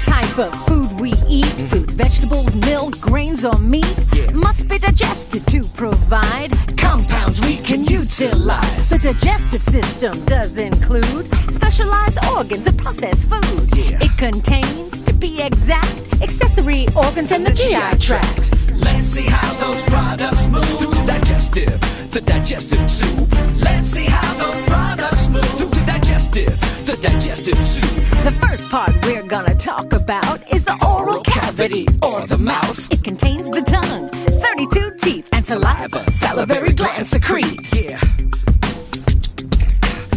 type of food we eat, fruit, vegetables, milk, grains, or meat, must be digested to provide compounds we can utilize. The digestive system does include specialized organs that process food. It contains, to be exact, accessory organs in the GI tract. Let's see how those products move through the digestive tube. Let's see how those products move through the digestive tube. The first part we're gonna talk about is the oral cavity, or the mouth. It contains the tongue, 32 teeth, and saliva, salivary glands secrete.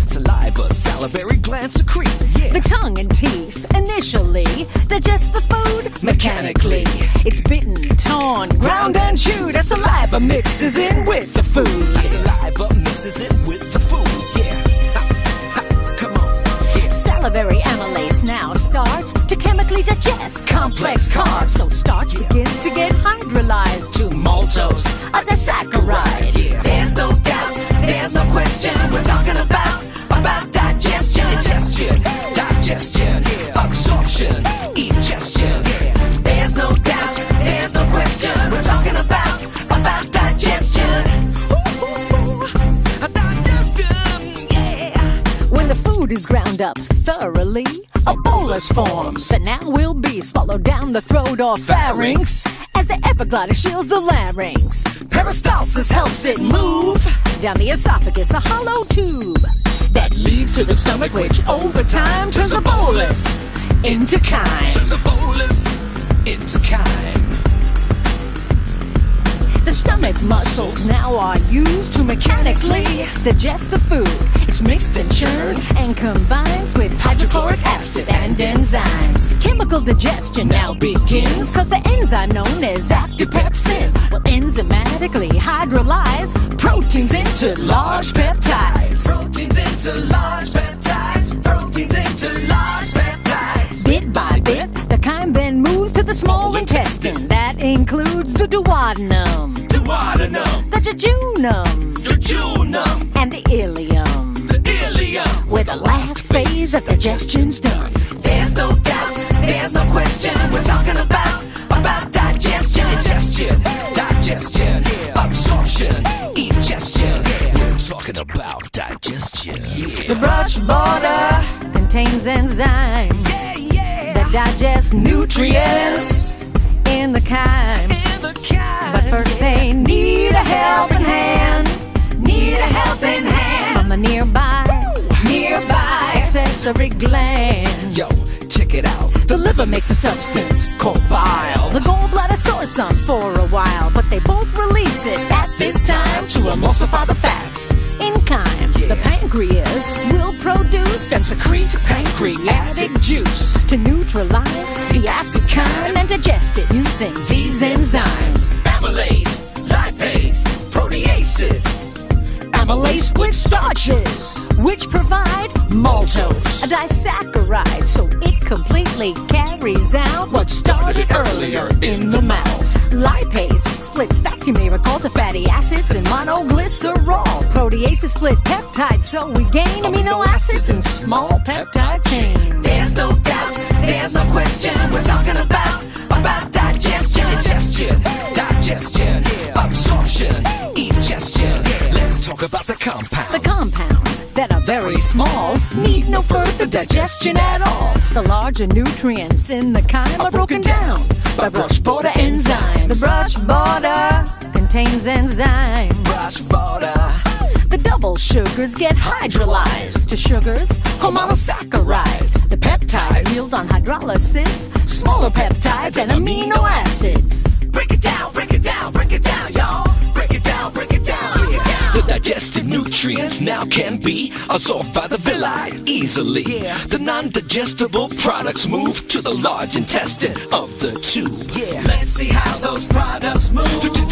Saliva, salivary glands secrete. The tongue and teeth initially digest the food mechanically. It's bitten, torn, ground, and chewed as saliva mixes in with the food. Saliva mixes in with the food. Come on. Salivary amylase now starts to chemically digest complex carbs. So starch begins to get hydrolyzed to maltose, a disaccharide. There's no doubt, there's no question, we're talking about digestion. Digestion, absorption, ingestion. There's no doubt, there's no question, we're talking about digestion. When the food is ground up thoroughly, a bolus forms that now will be swallowed down the throat or pharynx as the epiglottis shields the larynx. Peristalsis helps it move down the esophagus, a hollow tube that leads to the stomach, which over time turns the bolus into chyme. The stomach muscles now are used to mechanically digest the food. It's mixed and churned and combines with hydrochloric acid and enzymes. Chemical digestion now begins, cause the enzyme known as actipepsin will enzymatically hydrolyze proteins into large peptides. Bit by bit, the chyme then moves to the small intestine. That includes the duodenum, the jejunum, and the ileum, where the last phase of digestion's done. There's no doubt, there's no question, we're talking about digestion. Digestion, absorption, ingestion. We're talking about digestion. The brush border contains enzymes that digest nutrients in the chyme. But first they need a helping hand, from the nearby accessory glands. Yo, check it out. The liver makes a substance called bile. The gallbladder stores some for a while, but they both release it at this time to emulsify the fats in chyme. The pancreas will produce and secrete pancreatic juice to neutralize the acid chyme and digest it using these enzymes: Amylase, lipase, proteases. Amylase split starches, which provide maltose, a disaccharide, so it completely carries out what started earlier in the mouth. Lipase splits fats you may recall to fatty acids and monoglycerol. Proteases split peptides, so we gain amino acids in small peptide chains. There's no doubt, there's no question, we're talking about digestion. Digestion, absorption, ingestion. Let's talk about the compounds. The compounds that are very small need no further digestion at all. The larger nutrients in the chyme are broken down by brush border enzymes. The brush border contains enzymes. The double sugars get hydrolyzed to sugars or monosaccharides. The peptides yield on hydrolysis smaller peptides and amino acids. Break it down, y'all. Break it down. The digested nutrients now can be absorbed by the villi easily. The non-digestible products move to the large intestine of the tube. Let's see how those products move through the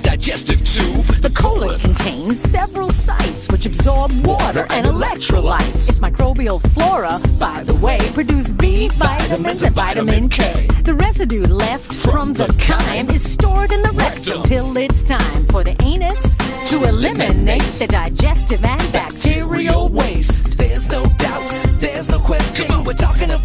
digestive tube. The colon contains several sites which absorb water and electrolytes. Its microbial flora, by the way, produce B vitamins and vitamin K. The residue left from the chyme is stored in the rectum till it's time for the anus to eliminate the digestive and bacterial waste. There's no doubt, there's no question, we're talking about